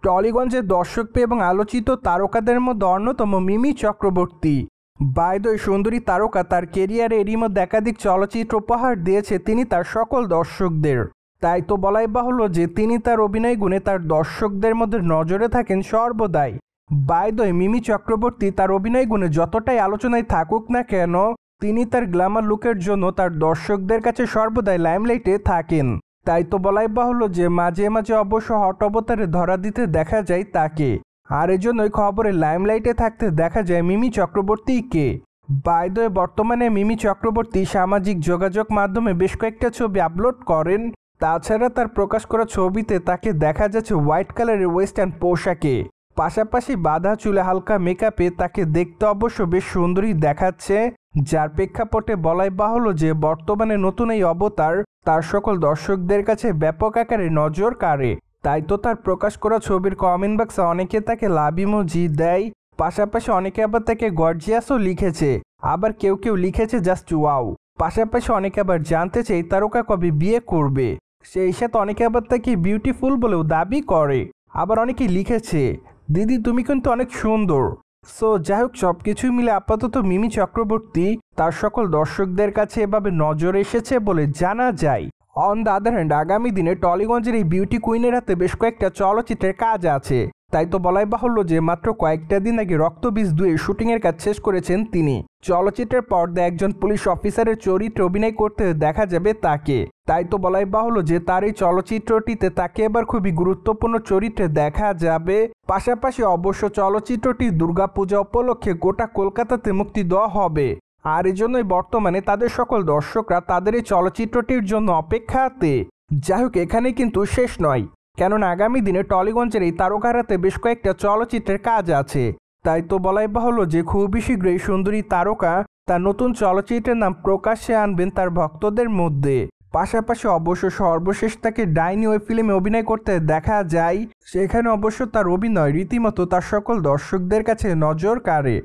টলিগঞ্জের দর্শকপ্রিয় এবং আলোচিত তারকাদের মধ্যে অন্যতম Mimi Chakraborty. By the way, সুন্দরী তারকা তার কেরিয়ারে এরই মধ্যে একাধিক চলচ্চিত্র উপহার দিয়েছে তিনি তার সকল দর্শকদের। তাই তো বলাই বাহুল্য যে তিনি তার অভিনয় গুণে তার দর্শকদের মধ্যে নজরে থাকেন সর্বদাই। By the way, Mimi Chakraborty তার অভিনয় গুণে যতটাই আলোচনায় থাকুক না কেন, তিনি তার গ্ল্যামার লুকের জন্য তার দর্শকদের কাছে সর্বদাই লাইমলাইটে থাকেন। তাই তো বলাই বাহুল্য যে মাঝে মাঝে অবশ্য হট অবতারে ধরা দিতে দেখা যায় তাকে, আর এজন্যই খবরে লাইমলাইটে থাকতে দেখা যায় মিমি চক্রবর্তীকে। বাই দ্য ওয়ে, বর্তমানে মিমি চক্রবর্তী সামাজিক যোগাযোগ মাধ্যমে বেশ কয়েকটা ছবি আপলোড করেন। তাছাড়া তার প্রকাশ করা ছবিতে তাকে দেখা যাচ্ছে হোয়াইট কালারের ওয়েস্টার্ন পোশাকে, পাশাপাশি বাঁধা চুলে হালকা মেকআপে তাকে দেখতে অবশ্য বেশ সুন্দরী দেখাচ্ছে, যার প্রেক্ষাপটে বলাই বাহুল্য যে বর্তমানে নতুন এই অবতার তার সকল দর্শকদের কাছে ব্যাপক আকারে নজর কাড়ে। তাই তো তার প্রকাশ করা ছবির কমেন্ট বক্সে অনেকে তাকে লাভ ইমোজি দেয়, পাশাপাশি অনেকে আবার তাকে গর্জিয়াসও লিখেছে, আবার কেউ কেউ লিখেছে জাস্ট ওয়াও। পাশাপাশি অনেকে আবার জানতে চাই তারকা কবে বিয়ে করবে, সেই সাথে অনেকে আবার তাকে বিউটিফুল বলেও দাবি করে। আবার অনেকে লিখেছে দিদি তুমি কিন্তু অনেক সুন্দর। সো যাই হোক, সব কিছুই মিলে আপাতত মিমি চক্রবর্তী তার সকল দর্শকদের কাছে এভাবে নজর এসেছে বলে জানা যায়। অন দ্য আদার হ্যান্ড, আগামী দিনে টলিগঞ্জের এই বিউটি কুইনের হাতে বেশ কয়েকটা চলচ্চিত্রের কাজ আছে। তাই তো বলাই বাহুল্য যে মাত্র কয়েকটা দিন আগে রক্তবীজ 2 শুটিংয়ের কাজ শেষ করেছেন তিনি। চলচ্চিত্রের পর্দায় একজন পুলিশ অফিসারের চরিত্রে অভিনয় করতে দেখা যাবে তাকে। তাই তো বলাই বাহুল্য যে তার এই চলচ্চিত্রটিতে তাকে এবার খুবই গুরুত্বপূর্ণ চরিত্রে দেখা যাবে। পাশাপাশি অবশ্য চলচ্চিত্রটি দুর্গাপূজা উপলক্ষে গোটা কলকাতাতে মুক্তি দেওয়া হবে, আর এজন্যই বর্তমানে তাদের সকল দর্শকরা তাদের এই চলচ্চিত্রটির জন্য অপেক্ষাতে। যাই হোক, এখানে কিন্তু শেষ নয়, কেননা আগামী দিনে টলিগঞ্জের এই তারকার হাতে বেশ কয়েকটা চলচ্চিত্রের কাজ আছে। তাই তো বলাই বাহুল্য যে খুবই শীঘ্রই সুন্দরী তারকা তার নতুন চলচ্চিত্রের নাম প্রকাশ্যে আনবেন তার ভক্তদের মধ্যে। পাশাপাশি অবশ্য সর্বশেষ তাকে ডাইনি ওয়েব ফিল্মে অভিনয় করতে দেখা যায়, সেখানে অবশ্য তার অভিনয় রীতিমতো তার সকল দর্শকদের কাছে নজর কাড়ে।